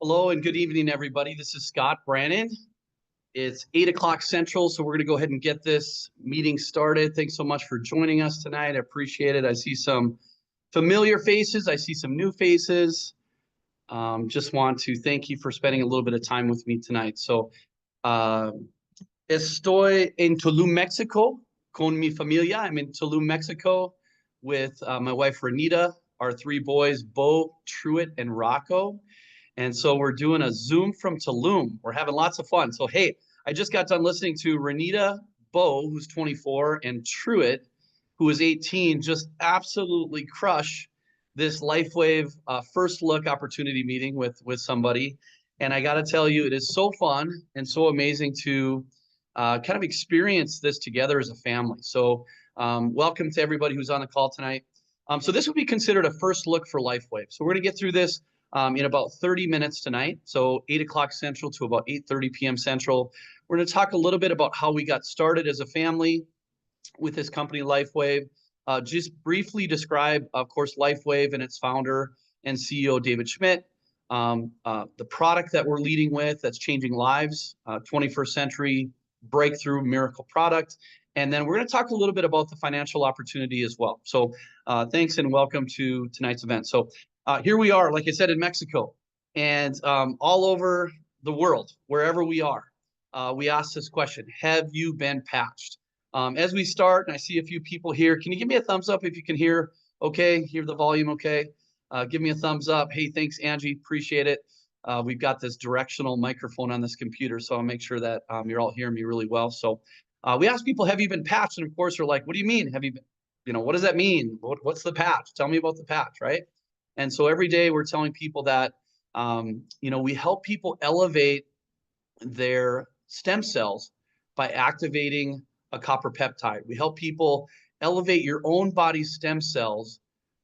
Hello and good evening, everybody. This is Scott Brannan. It's 8 o'clock Central, so we're going to go ahead and get this meeting started. Thanks so much for joining us tonight. I appreciate it. I see some familiar faces. I see some new faces. Just want to thank you for spending a little bit of time with me tonight. So, estoy en Tulum, Mexico, con mi familia. I'm in Tulum, Mexico, with my wife, Renita, our three boys, Bo, Truett, and Rocco. And so we're doing a Zoom from Tulum. We're having lots of fun. So, hey, I just got done listening to Renita, Bo, who's 24, and Truett, who is 18, just absolutely crush this Lifewave first look opportunity meeting with somebody. And I got to tell you, it is so fun and so amazing to kind of experience this together as a family. So welcome to everybody who's on the call tonight. So this would be considered a first look for Lifewave. So we're going to get through this in about 30 minutes tonight. So 8 o'clock Central to about 8:30 p.m. Central. We're going to talk a little bit about how we got started as a family with this company, Lifewave. Just briefly describe, of course, Lifewave and its founder and CEO, David Schmidt. The product that we're leading with that's changing lives, 21st century breakthrough miracle product. And then we're going to talk a little bit about the financial opportunity as well. So thanks and welcome to tonight's event. So here we are, like I said, in Mexico, and all over the world, wherever we are, we ask this question: have you been patched? As we start, and I see a few people here, can you give me a thumbs up if you can hear okay, hear the volume okay? Give me a thumbs up. Hey, thanks, Angie, appreciate it. We've got this directional microphone on this computer, so I'll make sure that you're all hearing me really well. So we ask people, have you been patched? And of course, they're like, what do you mean? Have you been, what does that mean? What's the patch? Tell me about the patch, right? And so every day we're telling people that, we help people elevate their stem cells by activating a copper peptide. We help people elevate your own body's stem cells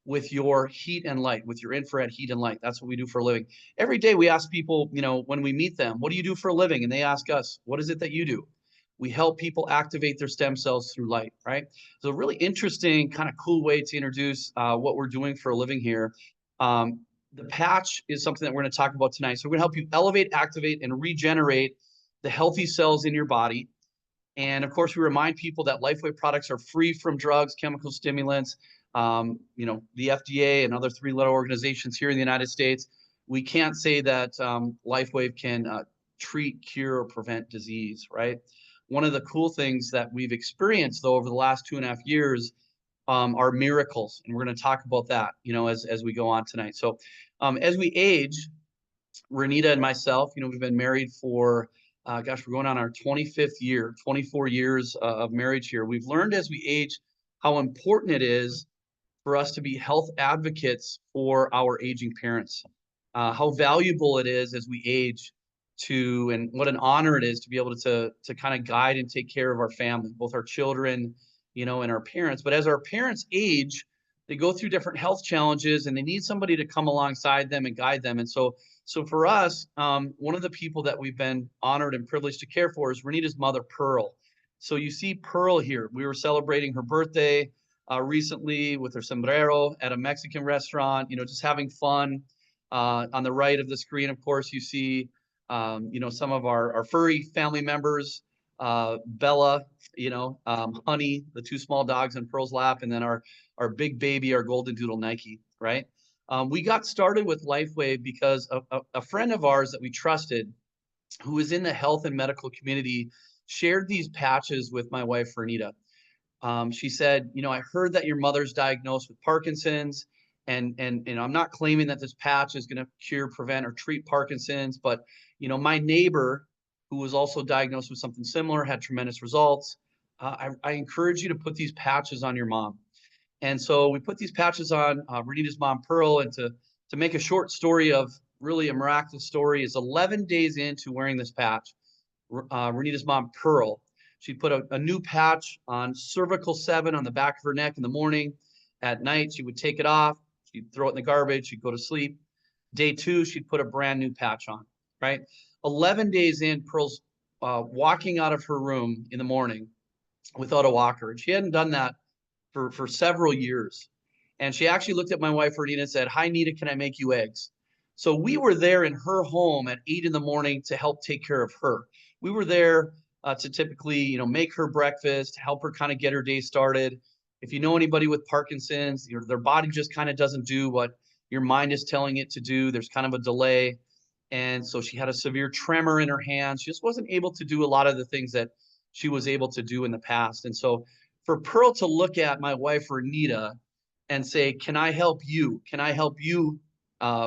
with your heat and light, with your infrared heat and light. That's what we do for a living. Every day we ask people, when we meet them, what do you do for a living? And they ask us, what is it that you do? We help people activate their stem cells through light, right? So a really interesting, kind of cool way to introduce what we're doing for a living here. The patch is something that we're going to talk about tonight. So we're going to help you elevate, activate, and regenerate the healthy cells in your body. And of course, we remind people that Lifewave products are free from drugs, chemical stimulants. The FDA and other three-letter organizations here in the United States, we can't say that Lifewave can treat, cure, or prevent disease, right? One of the cool things that we've experienced, though, over the last 2.5 years are miracles, and we're going to talk about that, as we go on tonight. So, as we age, Renita and myself, we've been married for, we're going on our 25th year, 24 years of marriage here. We've learned as we age how important it is for us to be health advocates for our aging parents, how valuable it is as we age and what an honor it is to be able to kind of guide and take care of our family, both our children, and our parents. But as our parents age, they go through different health challenges and they need somebody to come alongside them and guide them. And so for us, one of the people that we've been honored and privileged to care for is Renita's mother, Pearl. So you see Pearl here. We were celebrating her birthday recently with her sombrero at a Mexican restaurant, just having fun. On the right of the screen, of course, you see, some of our furry family members, Bella, Honey, the two small dogs in Pearl's lap, and then our big baby, our golden doodle Nike, right? We got started with Lifewave because a friend of ours that we trusted, who was in the health and medical community, shared these patches with my wife, Renita. She said, I heard that your mother's diagnosed with Parkinson's, and I'm not claiming that this patch is going to cure, prevent, or treat Parkinson's, but, my neighbor, who was also diagnosed with something similar, had tremendous results. I encourage you to put these patches on your mom. And so we put these patches on Renita's mom, Pearl, and to make a short story of really a miraculous story, is 11 days into wearing this patch, Renita's mom, Pearl, she put a new patch on cervical 7 on the back of her neck in the morning. At night, she would take it off. She'd throw it in the garbage. She'd go to sleep. Day 2, she'd put a brand new patch on, right? 11 days in, Pearl's walking out of her room in the morning without a walker. And she hadn't done that for several years. And she actually looked at my wife, Renita, and said, "Hi, Nita, can I make you eggs?" So we were there in her home at 8 in the morning to help take care of her. We were there to typically, make her breakfast, help her kind of get her day started. If you know anybody with Parkinson's, their body just kind of doesn't do what your mind is telling it to do. There's kind of a delay. And so she had a severe tremor in her hands. She just wasn't able to do a lot of the things that she was able to do in the past. And so for Pearl to look at my wife, Renita, and say, can I help you? Can I help you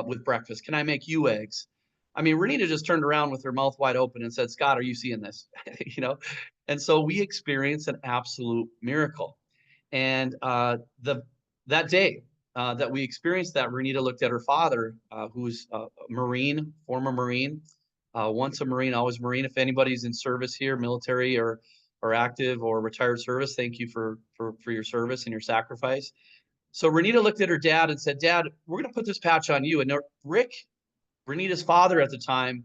with breakfast? Can I make you eggs? I mean, Renita just turned around with her mouth wide open and said, Scott, are you seeing this? And so we experienced an absolute miracle. And that day that we experienced that, Renita looked at her father, who's a Marine, former Marine, once a Marine, always Marine. If anybody's in service here, military or active or retired service, thank you for your service and your sacrifice. So Renita looked at her dad and said, Dad, we're going to put this patch on you. And Rick, Renita's father at the time,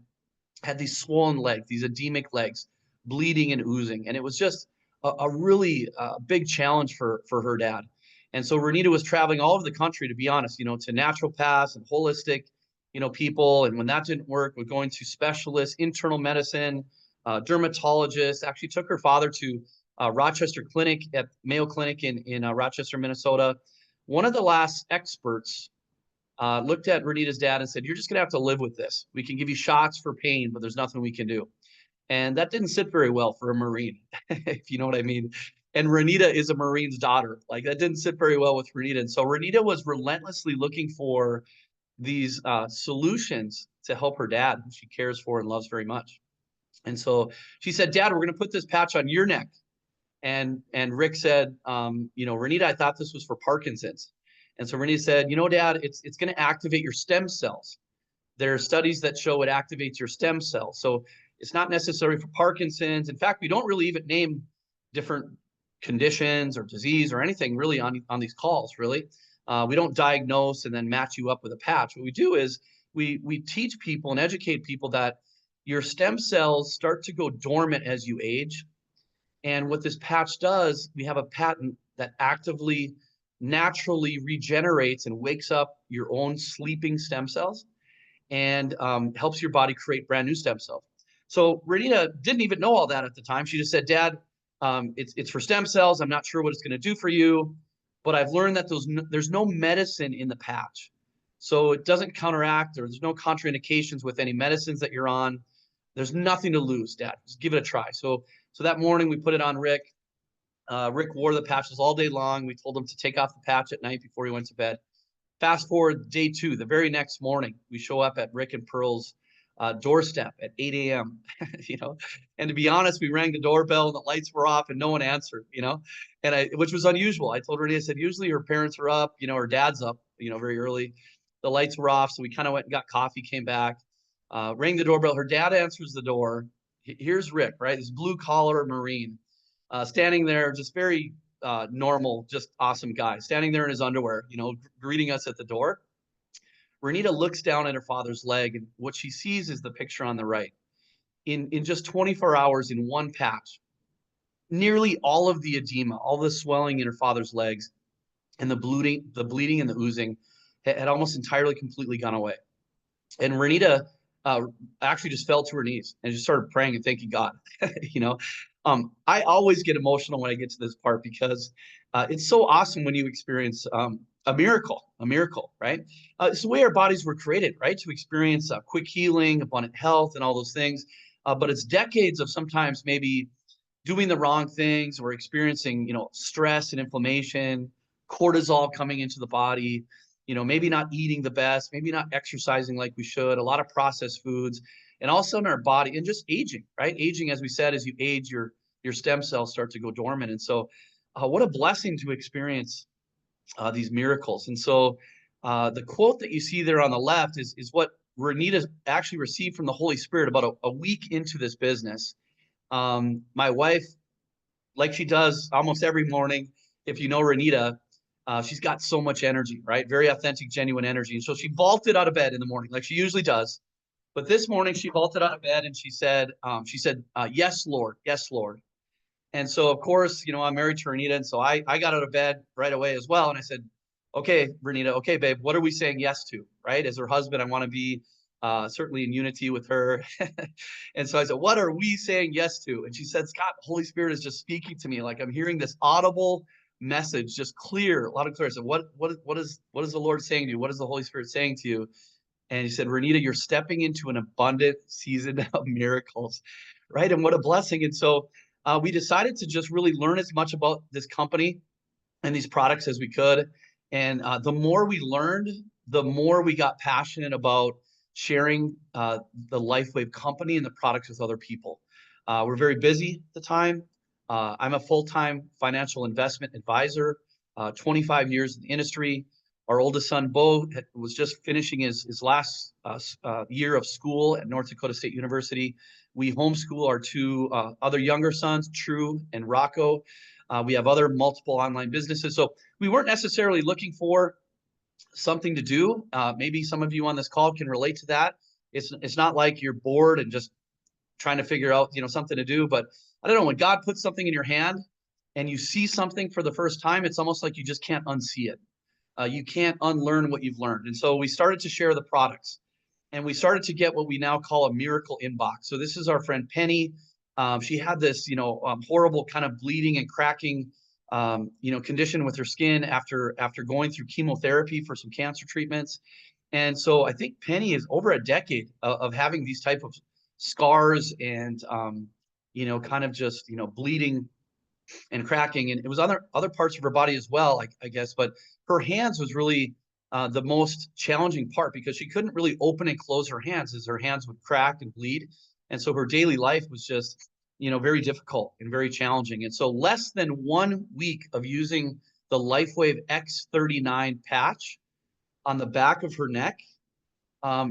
had these swollen legs, these edemic legs, bleeding and oozing. And it was just a really big challenge for her dad. And so Renita was traveling all over the country, to be honest, to naturopaths and holistic, people. And when that didn't work, we're going to specialists, internal medicine, dermatologists. Actually took her father to Rochester Clinic at Mayo Clinic in Rochester, Minnesota. One of the last experts looked at Renita's dad and said, you're just going to have to live with this. We can give you shots for pain, but there's nothing we can do. And that didn't sit very well for a Marine, if you know what I mean. And Renita is a Marine's daughter. Like, that didn't sit very well with Renita. And so Renita was relentlessly looking for these solutions to help her dad, who she cares for and loves very much. And so she said, Dad, we're going to put this patch on your neck. And Rick said, Renita, I thought this was for Parkinson's. And so Renita said, Dad, it's going to activate your stem cells. There are studies that show it activates your stem cells. So it's not necessary for Parkinson's. In fact, we don't really even name different conditions or disease or anything really on these calls, really. We don't diagnose and then match you up with a patch. What we do is we teach people and educate people that your stem cells start to go dormant as you age. And what this patch does, we have a patent that actively, naturally regenerates and wakes up your own sleeping stem cells and helps your body create brand new stem cells. So Renita didn't even know all that at the time. She just said, Dad, it's for stem cells. I'm not sure what it's going to do for you, but I've learned that there's no medicine in the patch. So it doesn't counteract, or there's no contraindications with any medicines that you're on. There's nothing to lose, Dad. Just give it a try. So that morning we put it on Rick. Rick wore the patches all day long. We told him to take off the patch at night before he went to bed. Fast forward day 2, the very next morning, we show up at Rick and Pearl's doorstep at 8 a.m. And to be honest, we rang the doorbell and the lights were off and no one answered, and which was unusual. I told Renita, I said, usually her parents are up, her dad's up, very early. The lights were off. So we kind of went and got coffee, came back, rang the doorbell. Her dad answers the door. Here's Rick, right? This blue collar Marine, standing there, just very normal, just awesome guy, standing there in his underwear, greeting us at the door. Renita looks down at her father's leg, and what she sees is the picture on the right. In just 24 hours, in one patch, nearly all of the edema, all the swelling in her father's legs, and the bleeding and the oozing had almost entirely completely gone away. And Renita actually just fell to her knees and just started praying and thanking God. I always get emotional when I get to this part because it's so awesome when you experience a miracle, right? It's the way our bodies were created, right? To experience quick healing, abundant health, and all those things. But it's decades of sometimes maybe doing the wrong things or experiencing, stress and inflammation, cortisol coming into the body, maybe not eating the best, maybe not exercising like we should, a lot of processed foods, and all of a sudden our body, and just aging, right? Aging, as we said, as you age, your stem cells start to go dormant. And so what a blessing to experience these miracles. And so the quote that you see there on the left is what Renita actually received from the Holy Spirit about a week into this business. My wife, like she does almost every morning, if you know Renita, she's got so much energy, right? Very authentic, genuine energy. And so she vaulted out of bed in the morning, like she usually does. But this morning she vaulted out of bed and she said, yes, Lord. Yes, Lord. And so, of course, I'm married to Renita. And so I got out of bed right away as well. And I said, okay, Renita, okay, babe, what are we saying yes to, right? As her husband, I want to be certainly in unity with her. And so I said, what are we saying yes to? And she said, Scott, the Holy Spirit is just speaking to me. Like I'm hearing this audible message, just clear, a lot of clear. I said, what is the Lord saying to you? What is the Holy Spirit saying to you? And he said, Renita, you're stepping into an abundant season of miracles, right? And what a blessing. And so we decided to just really learn as much about this company and these products as we could. And the more we learned, the more we got passionate about sharing the Lifewave company and the products with other people. We're very busy at the time. I'm a full-time financial investment advisor, 25 years in the industry. Our oldest son, Bo, was just finishing his last year of school at North Dakota State University. We homeschool our two other younger sons, True and Rocco. We have other multiple online businesses. So we weren't necessarily looking for something to do. Maybe some of you on this call can relate to that. It's not like you're bored and just trying to figure out, something to do. But I don't know, when God puts something in your hand and you see something for the first time, it's almost like you just can't unsee it. You can't unlearn what you've learned. And so we started to share the products, and we started to get what we now call a miracle inbox. So this is our friend Penny. She had this, horrible kind of bleeding and cracking, condition with her skin after going through chemotherapy for some cancer treatments. And so I think Penny is over a decade of having these type of scars and, kind of just, bleeding and cracking, and it was other parts of her body as well, I guess, but her hands was really the most challenging part because she couldn't really open and close her hands as her hands would crack and bleed. And so her daily life was just, very difficult and very challenging. And so less than 1 week of using the Lifewave X39 patch on the back of her neck,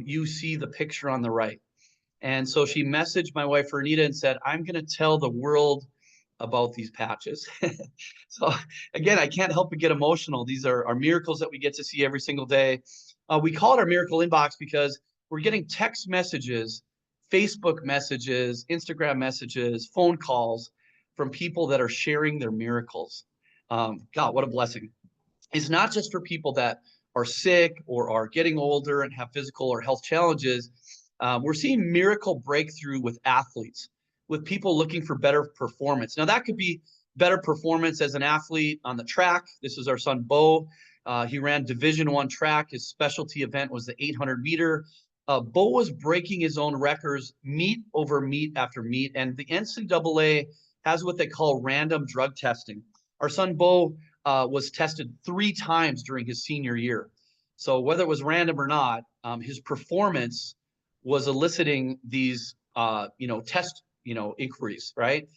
you see the picture on the right. And so she messaged my wife, Renita, and said, I'm going to tell the world about these patches. So again, I can't help but get emotional. These are miracles that we get to see every single day. We call it our miracle inbox because we're getting text messages, Facebook messages, Instagram messages, phone calls from people that are sharing their miracles. God, what a blessing. It's not just for people that are sick or are getting older and have physical or health challenges. We're seeing miracle breakthrough with athletes, with people looking for better performance. Now that could be better performance as an athlete on the track. This is our son, Bo. He ran Division I track. His specialty event was the 800 meter. Bo was breaking his own records, meet over meet after meet. And the NCAA has what they call random drug testing. Our son, Bo, was tested 3 times during his senior year. So whether it was random or not, his performance was eliciting these, test inquiries, right?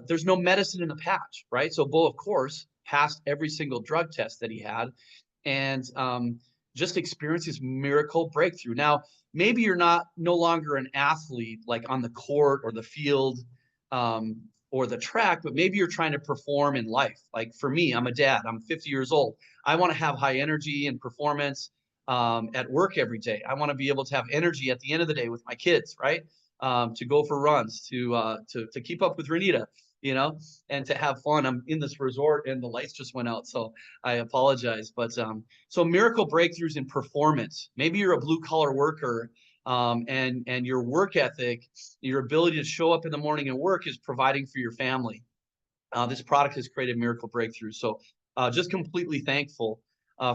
There's no medicine in the patch, right? So Bo, of course, passed every single drug test that he had and just experienced this miracle breakthrough. Now, maybe you're no longer an athlete like on the court or the field or the track, but maybe you're trying to perform in life. Like for me, I'm a dad, I'm 50 years old. I want to have high energy and performance at work every day. I want to be able to have energy at the end of the day with my kids, right? To go for runs, to keep up with Renita, and to have fun. I'm in this resort and the lights just went out, so I apologize. But so miracle breakthroughs in performance. Maybe you're a blue collar worker, and your work ethic, your ability to show up in the morning and work is providing for your family. This product has created miracle breakthroughs. So just completely thankful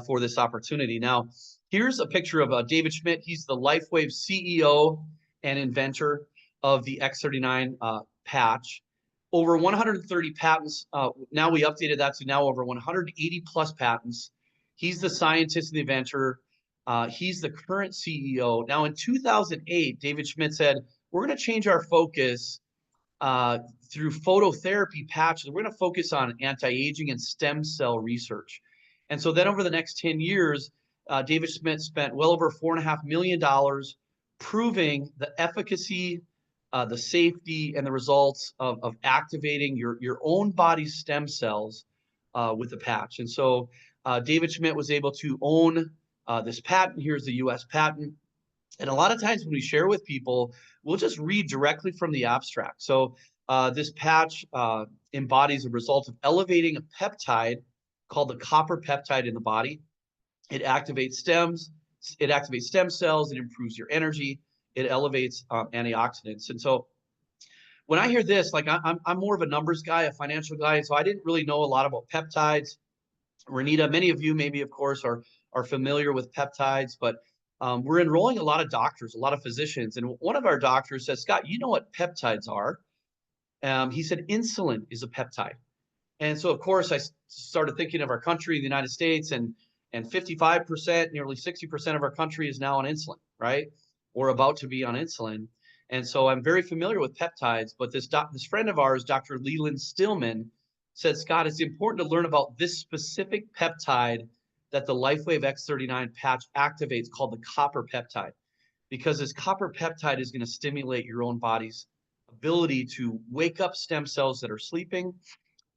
for this opportunity. Now, here's a picture of David Schmidt. He's the Lifewave CEO and inventor of the X39 patch. Over 130 patents. Now we updated that to now over 180 plus patents. He's the scientist and the inventor. He's the current CEO. Now in 2008, David Schmidt said, we're going to change our focus through phototherapy patches. We're going to focus on anti-aging and stem cell research. And so then over the next 10 years, David Schmidt spent well over $4.5 million proving the efficacy, the safety, and the results of activating your own body's stem cells with a patch. And so David Schmidt was able to own this patent. Here's the US patent. And a lot of times when we share with people, we'll just read directly from the abstract. So this patch embodies a result of elevating a peptide called the copper peptide in the body. It activates It activates stem cells. It improves your energy. It elevates antioxidants. And so when I hear this, like I'm more of a numbers guy, a financial guy, so I didn't really know a lot about peptides. Renita, many of you maybe, of course, are familiar with peptides, but we're enrolling a lot of doctors, a lot of physicians. And one of our doctors says, Scott, you know what peptides are? He said, insulin is a peptide. And so, of course, I started thinking of our country, the United States, and 55%, nearly 60% of our country is now on insulin, right? Or about to be on insulin. And so I'm very familiar with peptides, but this friend of ours, Dr. Leland Stillman, said, Scott, it's important to learn about this specific peptide that the Lifewave X39 patch activates called the copper peptide, because this copper peptide is going to stimulate your own body's ability to wake up stem cells that are sleeping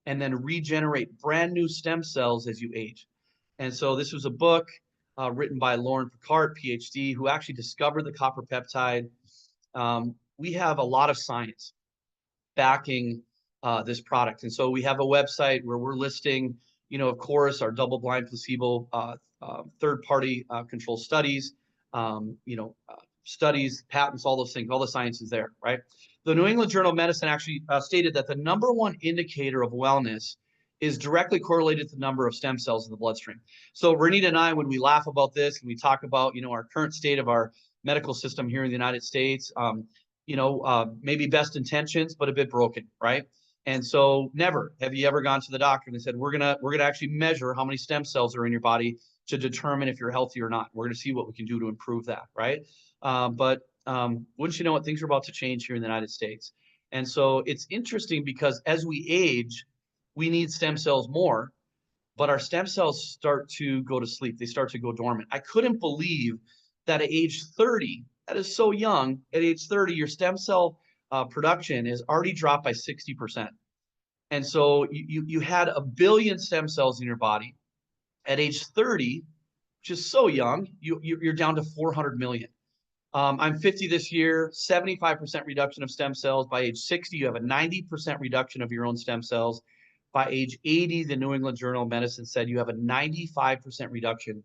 and then regenerate brand new stem cells as you age. And so this was a book written by Lauren Picard, PhD, who actually discovered the copper peptide. We have a lot of science backing this product. And so we have a website where we're listing, of course, our double-blind placebo third-party controlled studies, studies, patents, all those things, all the science is there, right? The New England Journal of Medicine actually stated that the #1 indicator of wellness is directly correlated to the number of stem cells in the bloodstream. So Renita and I, when we laugh about this and we talk about, our current state of our medical system here in the United States, maybe best intentions, but a bit broken, right? And so never have you ever gone to the doctor and they said, we're gonna actually measure how many stem cells are in your body to determine if you're healthy or not. We're gonna see what we can do to improve that, right? But wouldn't you know it, things are about to change here in the United States. And so it's interesting because as we age, we need stem cells more, but our stem cells start to go to sleep. They start to go dormant. I couldn't believe that at age 30, that is so young, at age 30, your stem cell production is already dropped by 60%. And so you had 1 billion stem cells in your body. At age 30, which is so young, you're down to 400 million. I'm 50 this year, 75% reduction of stem cells. By age 60, you have a 90% reduction of your own stem cells. By age 80, the New England Journal of Medicine said you have a 95% reduction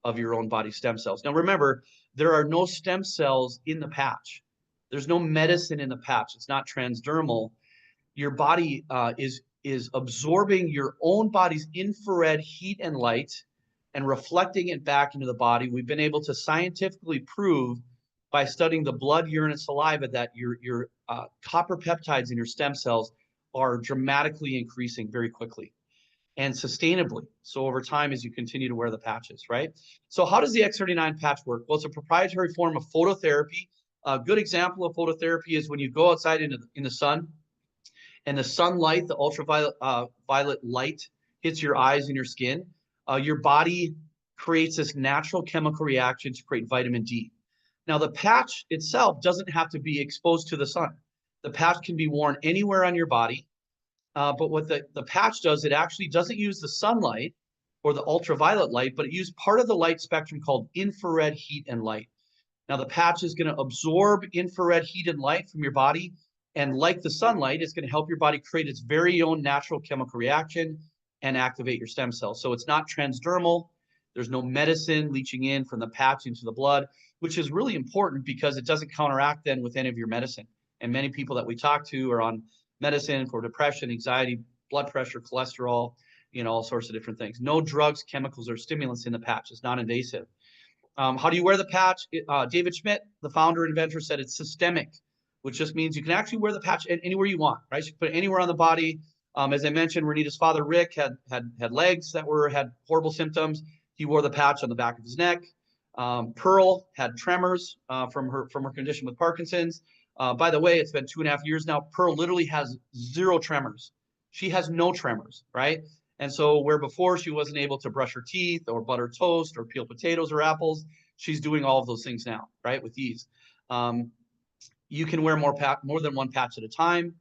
of your own body stem cells. Now, remember, there are no stem cells in the patch. There's no medicine in the patch. It's not transdermal. Your body is absorbing your own body's infrared heat and light and reflecting it back into the body. We've been able to scientifically prove by studying the blood, urine, and saliva that your copper peptides in your stem cells are dramatically increasing very quickly and sustainably. So over time, as you continue to wear the patches, right? So how does the X39 patch work? Well, it's a proprietary form of phototherapy. A good example of phototherapy is when you go outside in the sun and the sunlight, the ultraviolet violet light hits your eyes and your skin. Your body creates this natural chemical reaction to create vitamin D. Now, the patch itself doesn't have to be exposed to the sun. The patch can be worn anywhere on your body. But what the patch does, it actually doesn't use the sunlight or the ultraviolet light, but it uses part of the light spectrum called infrared heat and light. Now, the patch is going to absorb infrared heat and light from your body. And like the sunlight, it's going to help your body create its very own natural chemical reaction and activate your stem cells. So it's not transdermal. There's no medicine leaching in from the patch into the blood, which is really important because it doesn't counteract then with any of your medicine. And many people that we talk to are on medicine for depression, anxiety, blood pressure, cholesterol, all sorts of different things. No drugs, chemicals, or stimulants in the patch. It's non-invasive. How do you wear the patch? David Schmidt, the founder and inventor, said it's systemic, which just means you can actually wear the patch anywhere you want, right? So you can put it anywhere on the body. As I mentioned, Renita's father, Rick, had legs that had horrible symptoms. He wore the patch on the back of his neck. Pearl had tremors from her condition with Parkinson's. By the way, it's been 2.5 years now. Pearl literally has 0 tremors. She has no tremors, right? And so where before she wasn't able to brush her teeth or butter toast or peel potatoes or apples, she's doing all of those things now, right, with ease. You can wear more than one patch at a time.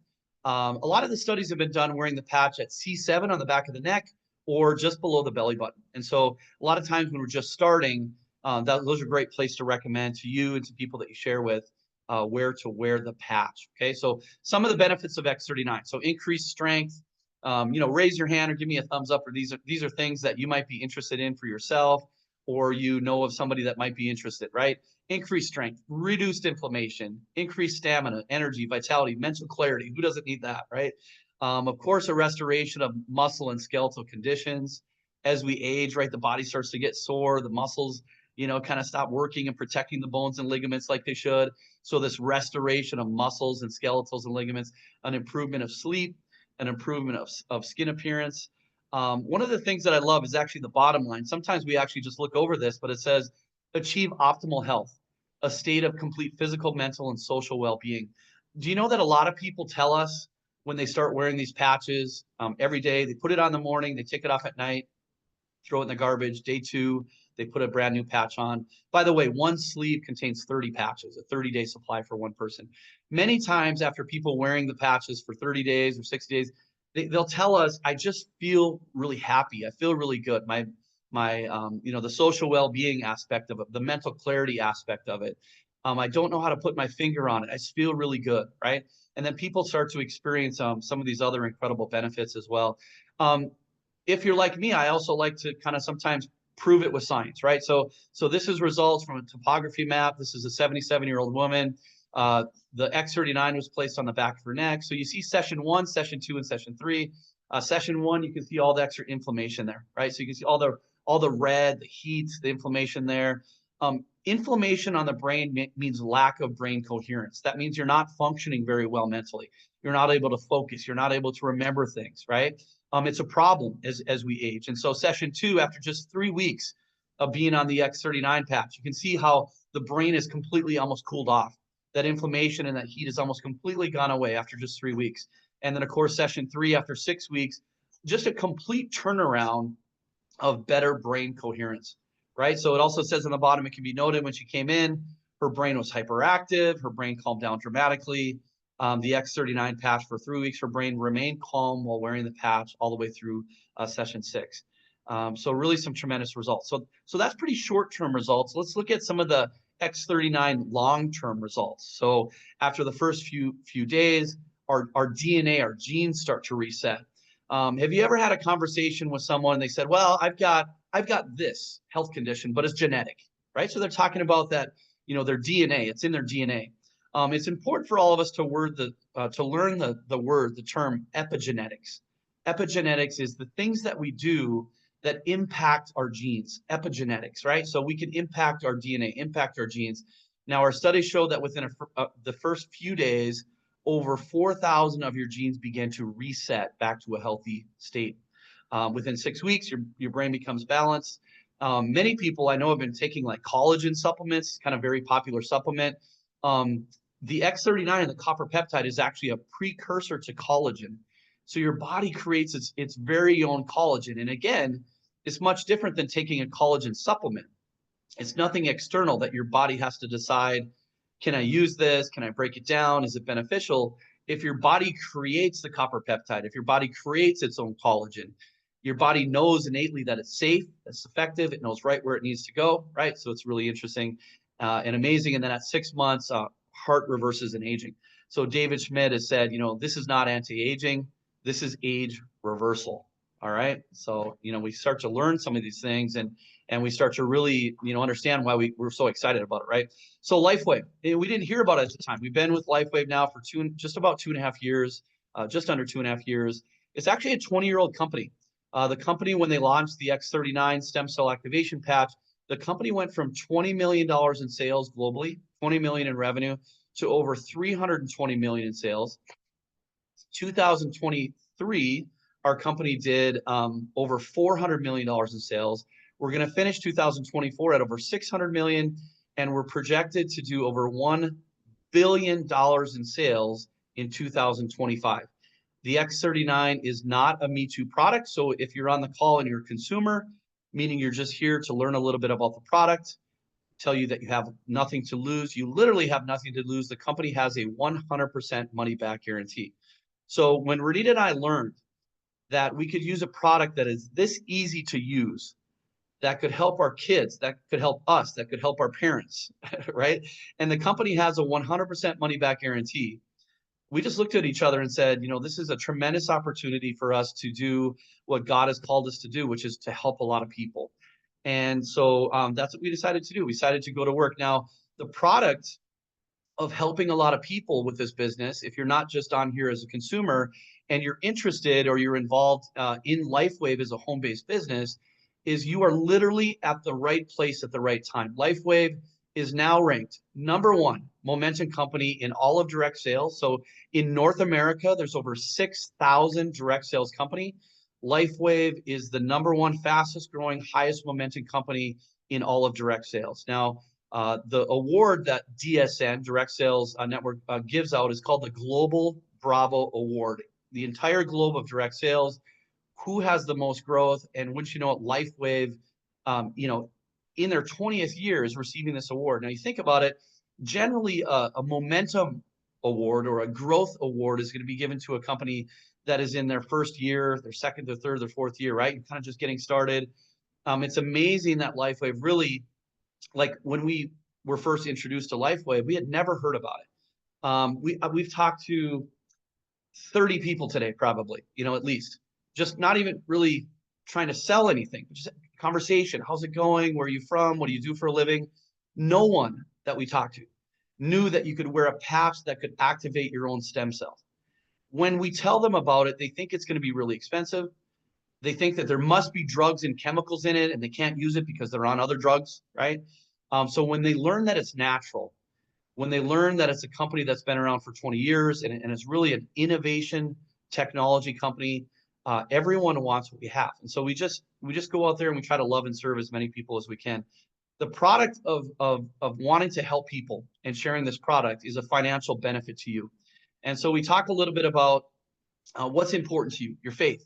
A lot of the studies have been done wearing the patch at C7 on the back of the neck or just below the belly button. And so a lot of times when we're just starting, those are a great place to recommend to you and to people that you share with where to wear the patch. Okay, so some of the benefits of X39. So increased strength. Raise your hand or give me a thumbs up. Or these are things that you might be interested in for yourself, or you know of somebody that might be interested, right? Increased strength, reduced inflammation, increased stamina, energy, vitality, mental clarity. Who doesn't need that, right? Of course, a restoration of muscle and skeletal conditions. As we age, right, the body starts to get sore, the muscles, kind of stop working and protecting the bones and ligaments like they should. So this restoration of muscles and skeletals and ligaments, an improvement of sleep, an improvement of skin appearance. One of the things that I love is actually the bottom line. Sometimes we actually just look over this, but it says achieve optimal health, a state of complete physical, mental, and social well-being. Do you know that a lot of people tell us when they start wearing these patches every day, they put it on in the morning, they take it off at night, throw it in the garbage. Day 2, they put a brand new patch on. By the way, one sleeve contains 30 patches, a 30-day supply for one person. Many times after people wearing the patches for 30 days or 60 days, they'll tell us, I just feel really happy. I feel really good. My the social well-being aspect of it, the mental clarity aspect of it. I don't know how to put my finger on it. I just feel really good, right? And then people start to experience some of these other incredible benefits as well. If you're like me, I also like to kind of sometimes prove it with science, right? So this is results from a topography map. This is a 77-year-old woman. The X39 was placed on the back of her neck. So you see session 1, session 2, and session 3. Session 1, you can see all the extra inflammation there, right? So you can see all the red, the heat, the inflammation there. Inflammation on the brain means lack of brain coherence. That means you're not functioning very well mentally. You're not able to focus. You're not able to remember things, right? It's a problem as we age. And so session 2, after just 3 weeks of being on the X39 patch, you can see how the brain is completely almost cooled off. That inflammation and that heat has almost completely gone away after just 3 weeks. And then, of course, session 3, after 6 weeks, just a complete turnaround of better brain coherence, right? So it also says on the bottom, it can be noted when she came in, her brain was hyperactive, her brain calmed down dramatically. The X39 patch for 3 weeks, her brain remained calm while wearing the patch all the way through session 6. So really some tremendous results. So that's pretty short-term results. Let's look at some of the X39 long-term results. So after the first few days, our DNA, our genes start to reset. Have you ever had a conversation with someone and they said, well, I've got this health condition, but it's genetic, right? So they're talking about that, their DNA, it's in their DNA. It's important for all of us to learn the term epigenetics. Epigenetics is the things that we do that impact our genes, epigenetics, right? So we can impact our DNA, impact our genes. Now, our studies show that within the first few days, over 4,000 of your genes begin to reset back to a healthy state. Within 6 weeks, your brain becomes balanced. Many people I know have been taking like collagen supplements, kind of very popular supplement. The X39, the copper peptide, is actually a precursor to collagen. So your body creates its very own collagen. And again, it's much different than taking a collagen supplement. It's nothing external that your body has to decide, can I use this? Can I break it down? Is it beneficial? If your body creates the copper peptide, if your body creates its own collagen, your body knows innately that it's safe, it's effective, it knows right where it needs to go, right? So it's really interesting and amazing. And then at 6 months, heart reverses in aging. So David Schmidt has said, this is not anti-aging, this is age reversal. All right. So, we start to learn some of these things and we start to really, understand why we're so excited about it, right? So Lifewave, we didn't hear about it at the time. We've been with Lifewave now for just about 2.5 years, just under 2.5 years. It's actually a 20-year-old company. The company, when they launched the X39 stem cell activation patch, the company went from $20 million in sales globally, 20 million in revenue, to over 320 million in sales. 2023, our company did over $400 million in sales. We're going to finish 2024 at over 600 million, and we're projected to do over $1 billion in sales in 2025. The X39 is not a Me Too product. So if you're on the call and you're a consumer, meaning you're just here to learn a little bit about the product, tell you that you have nothing to lose, you literally have nothing to lose. The company has a 100% money back guarantee. So when Renita and I learned that we could use a product that is this easy to use, that could help our kids, that could help us, that could help our parents, right? And the company has a 100% money back guarantee. We just looked at each other and said, this is a tremendous opportunity for us to do what God has called us to do, which is to help a lot of people. And so that's what we decided to do. We decided to go to work. Now, the product of helping a lot of people with this business, if you're not just on here as a consumer and you're interested or you're involved in Lifewave as a home-based business, is you are literally at the right place at the right time. Lifewave is now ranked #1 momentum company in all of direct sales. So in North America, there's over 6,000 direct sales company. Lifewave is the #1 fastest growing, highest momentum company in all of direct sales. Now, the award that DSN, Direct Sales Network, gives out is called the Global Bravo Award. The entire globe of direct sales, who has the most growth, and wouldn't you know it, Lifewave, in their 20th year is receiving this award. Now you think about it, generally a momentum award or a growth award is going to be given to a company that is in their first year, their second, their third, their fourth year, right? You're kind of just getting started. It's amazing that Lifewave really, like when we were first introduced to Lifewave, we had never heard about it. We've talked to 30 people today, probably, at least, just not even really trying to sell anything, just conversation. How's it going? Where are you from? What do you do for a living? No one that we talked to knew that you could wear a patch that could activate your own stem cells. When we tell them about it, they think it's going to be really expensive. They think that there must be drugs and chemicals in it and they can't use it because they're on other drugs, right? So when they learn that it's natural, when they learn that it's a company that's been around for 20 years and it's really an innovation technology company, everyone wants what we have. And so we just go out there and we try to love and serve as many people as we can. The product of wanting to help people and sharing this product is a financial benefit to you. And so we talk a little bit about what's important to you, your faith,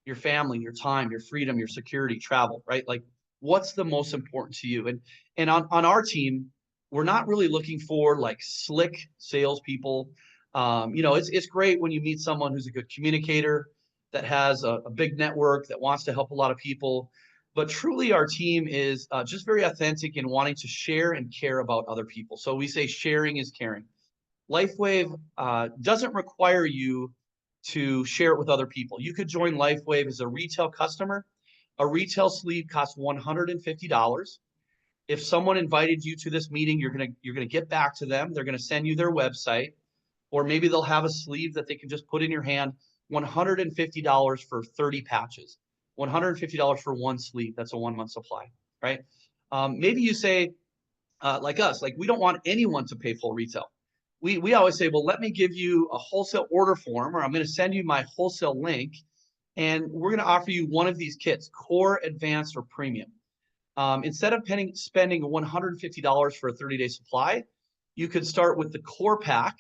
your family, your time, your freedom, your security, travel, right? Like what's the most important to you? And on our team, we're not really looking for like slick salespeople. It's great when you meet someone who's a good communicator, that has a big network, that wants to help a lot of people. But truly our team is just very authentic in wanting to share and care about other people. So we say sharing is caring. Lifewave doesn't require you to share it with other people. You could join Lifewave as a retail customer. A retail sleeve costs $150. If someone invited you to this meeting, you're gonna get back to them. They're gonna send you their website, or maybe they'll have a sleeve that they can just put in your hand. $150 for 30 patches. $150 for one sleeve. That's a 1-month supply, right? Maybe you say, like us, like we don't want anyone to pay full retail. We always say, well, let me give you a wholesale order form, or I'm going to send you my wholesale link, and we're going to offer you one of these kits, Core, Advanced, or Premium. Instead of spending $150 for a 30-day supply, you could start with the Core pack.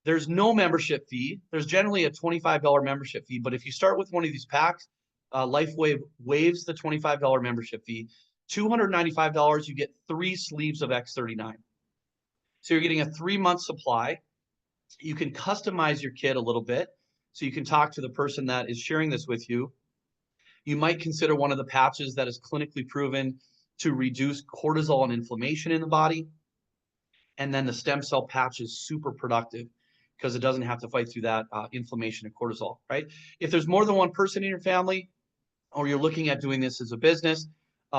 There's no membership fee. There's generally a $25 membership fee, but if you start with one of these packs, Lifewave waives the $25 membership fee. $295, you get 3 sleeves of X39. So you're getting a 3-month supply. You can customize your kit a little bit. So you can talk to the person that is sharing this with you. You might consider one of the patches that is clinically proven to reduce cortisol and inflammation in the body. And then the stem cell patch is super productive because it doesn't have to fight through that inflammation and cortisol, right? If there's more than one person in your family, or you're looking at doing this as a business,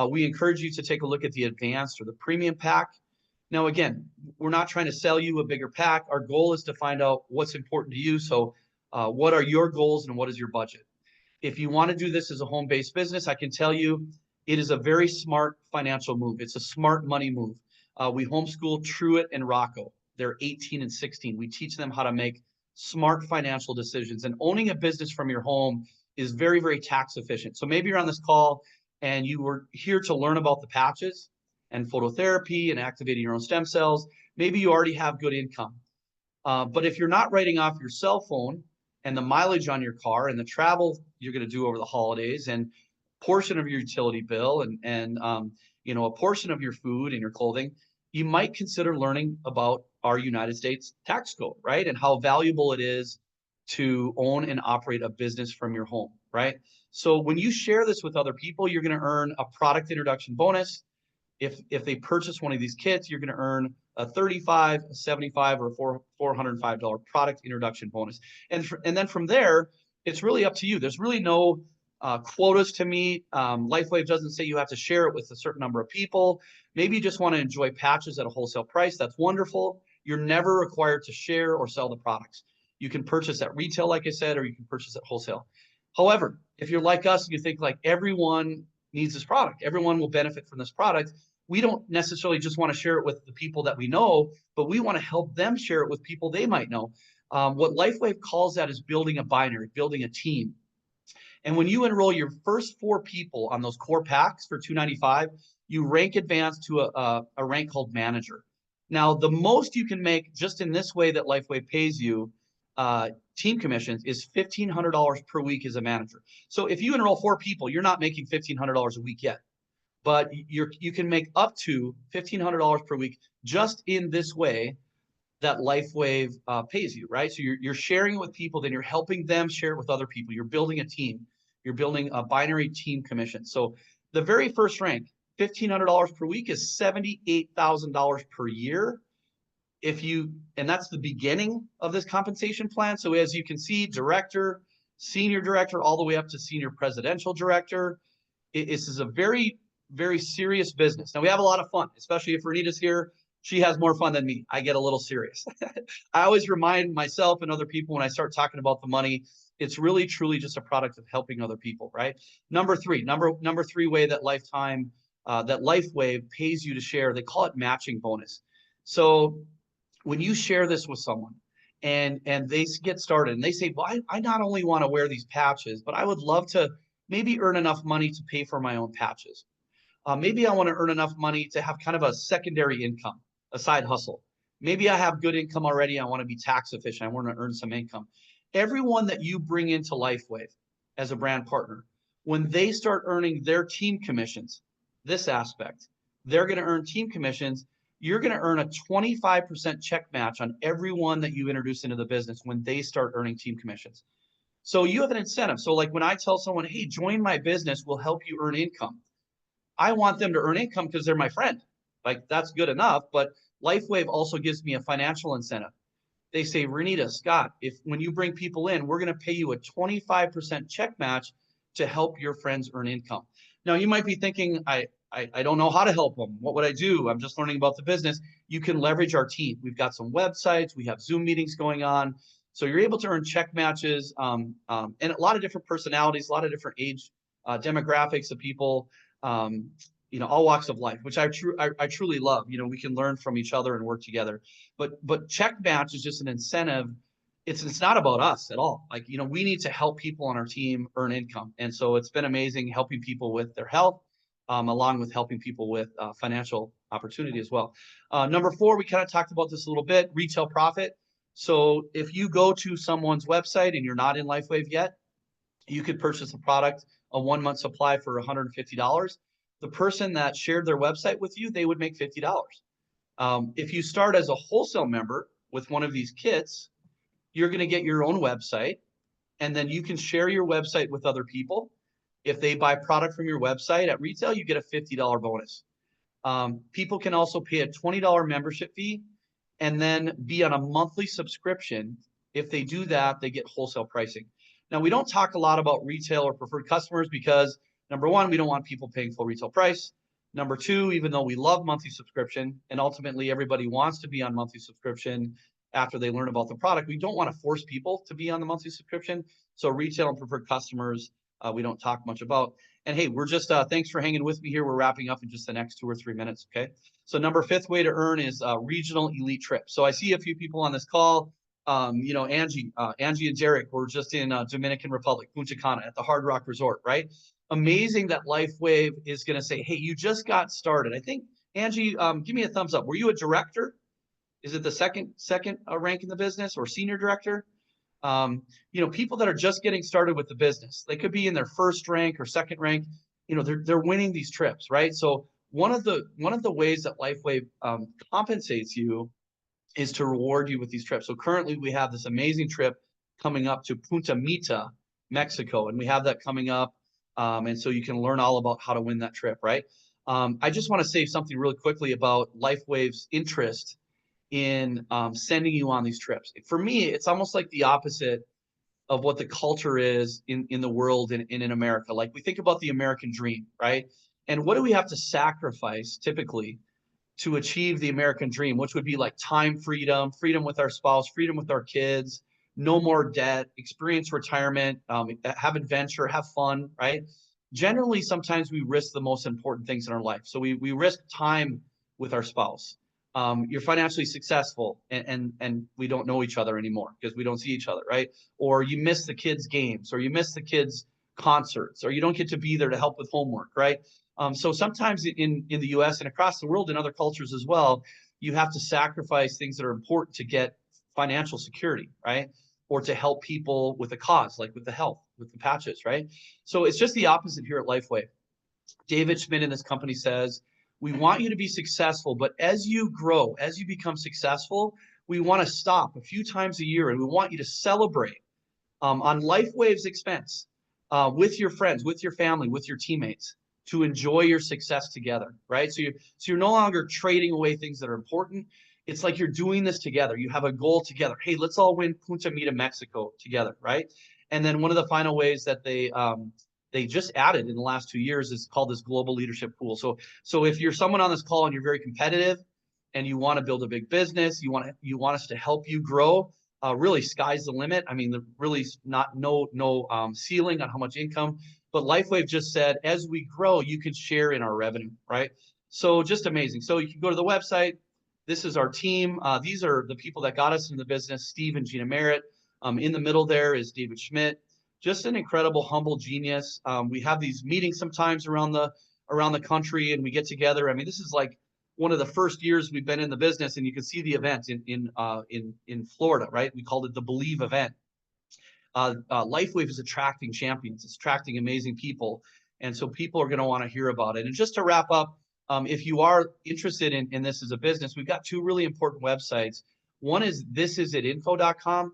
we encourage you to take a look at the advanced or the premium pack. Now, again, we're not trying to sell you a bigger pack. Our goal is to find out what's important to you. So what are your goals and what is your budget? If you want to do this as a home-based business, I can tell you it is a very smart financial move. It's a smart money move. We homeschool Truett and Rocco. They're 18 and 16. We teach them how to make smart financial decisions. And owning a business from your home is very, very tax efficient. So maybe you're on this call and you were here to learn about the patches and phototherapy and activating your own stem cells. Maybe you already have good income. But if you're not writing off your cell phone and the mileage on your car and the travel you're going to do over the holidays and portion of your utility bill and a portion of your food and your clothing, you might consider learning about our United States tax code, right? And how valuable it is to own and operate a business from your home, right? So when you share this with other people, you're going to earn a product introduction bonus. If they purchase one of these kits, you're going to earn a $35, a $75, or a $405 product introduction bonus. And then from there, it's really up to you. There's really no quotas to meet. Lifewave doesn't say you have to share it with a certain number of people. Maybe you just want to enjoy patches at a wholesale price. That's wonderful. You're never required to share or sell the products. You can purchase at retail, like I said, or you can purchase at wholesale. However, if you're like us and you think like everyone needs this product, everyone will benefit from this product, we don't necessarily just want to share it with the people that we know, but we want to help them share it with people they might know. What Lifewave calls that is building a binary, building a team. And when you enroll your first 4 people on those core packs for $295, you rank advance to a rank called manager. Now, the most you can make just in this way that Lifewave pays you, team commissions, is $1,500 per week as a manager. So if you enroll 4 people, you're not making $1,500 a week yet, but you can make up to $1,500 per week just in this way that Lifewave pays you, right? So you're sharing it with people, then you're helping them share it with other people. You're building a team. You're building a binary team commission. So the very first rank, $1,500 per week, is $78,000 per year. And that's the beginning of this compensation plan. So as you can see, director, senior director, all the way up to senior presidential director. This is a very, very serious business. Now we have a lot of fun, especially if Renita's here. She has more fun than me. I get a little serious. I always remind myself and other people when I start talking about the money, it's really truly just a product of helping other people, right? Number three way that Lifewave pays you to share, they call it matching bonus. So when you share this with someone and they get started and they say, well, I not only want to wear these patches, but I would love to maybe earn enough money to pay for my own patches. Maybe I want to earn enough money to have kind of a secondary income, a side hustle. Maybe I have good income already. I want to be tax efficient. I want to earn some income. Everyone that you bring into Lifewave as a brand partner, when they start earning their team commissions, this aspect, they're going to earn team commissions. You're going to earn a 25% check match on everyone that you introduce into the business when they start earning team commissions. So you have an incentive. So like when I tell someone, hey, join my business, we'll help you earn income. I want them to earn income because they're my friend. Like that's good enough, but Lifewave also gives me a financial incentive. They say, Renita, Scott, when you bring people in, we're going to pay you a 25% check match to help your friends earn income. Now you might be thinking, I don't know how to help them. What would I do? I'm just learning about the business. You can leverage our team. We've got some websites. We have Zoom meetings going on. So you're able to earn check matches and a lot of different personalities, a lot of different age demographics of people. All walks of life, which I truly love. We can learn from each other and work together. But check match is just an incentive. It's not about us at all. Like, we need to help people on our team earn income. And so it's been amazing helping people with their health, along with helping people with financial opportunity as well. Number 4, we kind of talked about this a little bit, retail profit. So if you go to someone's website and you're not in Lifewave yet, you could purchase a product, a 1-month supply for $150. The person that shared their website with you, they would make $50. If you start as a wholesale member with one of these kits, you're going to get your own website, and then you can share your website with other people. If they buy product from your website at retail, you get a $50 bonus. People can also pay a $20 membership fee and then be on a monthly subscription. If they do that, they get wholesale pricing. Now, we don't talk a lot about retail or preferred customers because, number 1, we don't want people paying full retail price. Number 2, even though we love monthly subscription, and ultimately everybody wants to be on monthly subscription after they learn about the product, we don't want to force people to be on the monthly subscription. So retail and preferred customers, we don't talk much about. And hey, we're just, thanks for hanging with me here. We're wrapping up in just the next 2 or 3 minutes, okay? So number 5th way to earn is regional elite trip. So I see a few people on this call. Angie and Derek were just in Dominican Republic, Punta Cana at the Hard Rock Resort, right? Amazing that Lifewave is going to say, hey, you just got started. I think, Angie, give me a thumbs up. Were you a director? Is it the second rank in the business or senior director? People that are just getting started with the business, they could be in their first rank or second rank. They're winning these trips, right? So one of the ways that Lifewave compensates you is to reward you with these trips. So currently we have this amazing trip coming up to Punta Mita, Mexico, and we have that coming up. And so you can learn all about how to win that trip, right? I just want to say something really quickly about Lifewave's interest in sending you on these trips. For me, it's almost like the opposite of what the culture is in the world and in America. Like we think about the American dream, right? And what do we have to sacrifice typically to achieve the American dream, which would be like time freedom, freedom with our spouse, freedom with our kids, no more debt, experience retirement, have adventure, have fun, right? Generally, sometimes we risk the most important things in our life. So we risk time with our spouse. You're financially successful and we don't know each other anymore because we don't see each other, right? Or you miss the kids' games, or you miss the kids' concerts, or you don't get to be there to help with homework, right? So sometimes in the US and across the world in other cultures as well, you have to sacrifice things that are important to get financial security, right? Or to help people with a cause, like with the health, with the patches, right? So it's just the opposite here at Lifewave. David Schmidt in this company says, we want you to be successful, but as you grow, as you become successful, we want to stop a few times a year and we want you to celebrate on Lifewave's expense with your friends, with your family, with your teammates to enjoy your success together, right? So you're no longer trading away things that are important. It's like you're doing this together. You have a goal together. Hey, let's all win Punta Mita, Mexico together, right? And then one of the final ways that they just added in the last 2 years is called this global leadership pool. So if you're someone on this call and you're very competitive and you want to build a big business, you want us to help you grow, really sky's the limit. I mean, really no ceiling on how much income. But Lifewave just said, as we grow, you can share in our revenue, right? So just amazing. So you can go to the website. This is our team. These are the people that got us into the business, Steve and Gina Merritt. In the middle there is David Schmidt. Just an incredible, humble genius. We have these meetings sometimes around the country, and we get together. I mean, this is like one of the first years we've been in the business, and you can see the event in Florida, right? We called it the Believe event. Lifewave is attracting champions. It's attracting amazing people. And so people are going to want to hear about it. And just to wrap up, if you are interested in this as a business, we've got two really important websites. One is thisisit.info.com.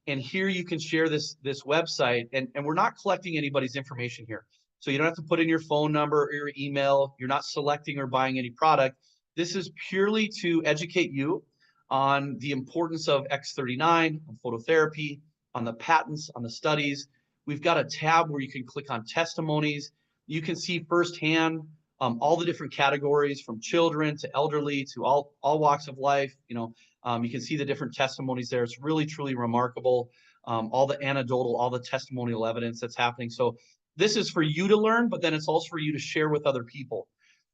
And here you can share this website. And we're not collecting anybody's information here. So you don't have to put in your phone number or your email. You're not selecting or buying any product. This is purely to educate you on the importance of X39, on phototherapy, on the patents, on the studies. We've got a tab where you can click on testimonies. You can see firsthand all the different categories from children to elderly to all walks of life. You can see the different testimonies there. It's really, truly remarkable. All the anecdotal, all the testimonial evidence that's happening. So this is for you to learn, but then it's also for you to share with other people.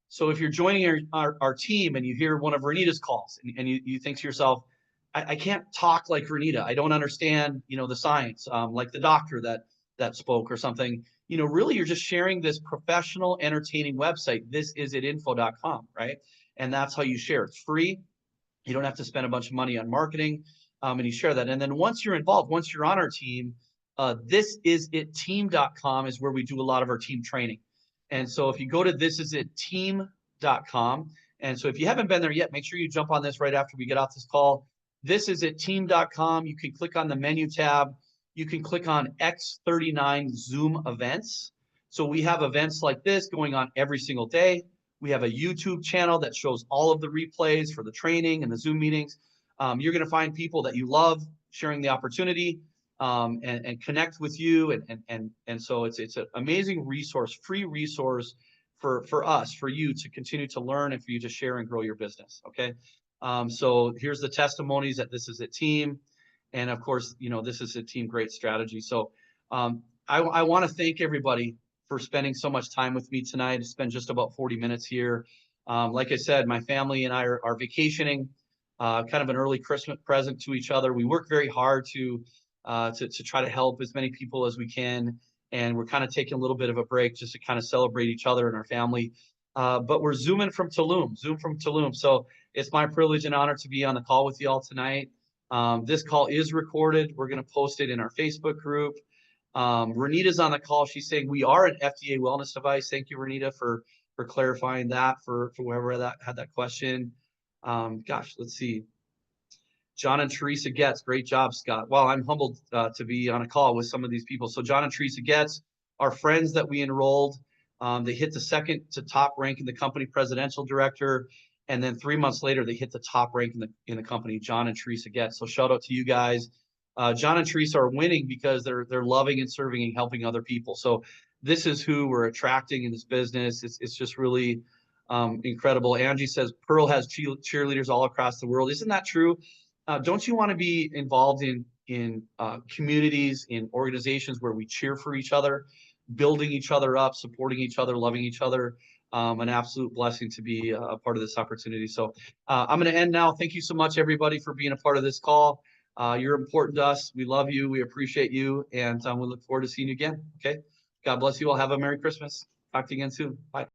So if you're joining our team and you hear one of Renita's calls and you think to yourself, I can't talk like Renita. I don't understand, the science, like the doctor that spoke or something. Really, you're just sharing this professional, entertaining website. Thisisit.info.com, right? And that's how you share. It's free. You don't have to spend a bunch of money on marketing, and you share that. And then once you're involved, once you're on our team, thisisitteam.com is where we do a lot of our team training. And so if you go to thisisitteam.com, and so if you haven't been there yet, make sure you jump on this right after we get off this call. Thisisitteam.com. You can click on the menu tab. You can click on X39 Zoom events. So we have events like this going on every single day. We have a YouTube channel that shows all of the replays for the training and the Zoom meetings. You're going to find people that you love sharing the opportunity and connect with you. And so it's an amazing resource, free resource for us, for you to continue to learn and for you to share and grow your business. Okay. So here's the testimonies that This Is It team. And of course, This Is It team, great strategy. So I want to thank everybody for spending so much time with me tonight. Spend just about 40 minutes here. Like I said, my family and I are vacationing, kind of an early Christmas present to each other. We work very hard to try to help as many people as we can. And we're kind of taking a little bit of a break just to kind of celebrate each other and our family. But we're Zoom from Tulum. So it's my privilege and honor to be on the call with you all tonight. This call is recorded. We're going to post it in our Facebook group. Renita's on the call. She's saying we are an FDA wellness device. Thank you, Renita, for clarifying that for whoever had that question. Gosh, let's see. John and Teresa Getz, great job, Scott. Well, I'm humbled to be on a call with some of these people. So John and Teresa Getz are friends that we enrolled. They hit the second to top rank in the company, presidential director. And then 3 months later, they hit the top rank in the company, John and Teresa Getz. So shout out to you guys. John and Teresa are winning because they're loving and serving and helping other people. So this is who we're attracting in this business. It's just really incredible. Angie says Pearl has cheerleaders all across the world. Isn't that true? Don't you want to be involved in communities, in organizations where we cheer for each other, building each other up, supporting each other, loving each other? An absolute blessing to be a part of this opportunity. So I'm going to end now. Thank you so much, everybody, for being a part of this call. You're important to us. We love you. We appreciate you. And we look forward to seeing you again. Okay. God bless you all. Have a Merry Christmas. Talk to you again soon. Bye.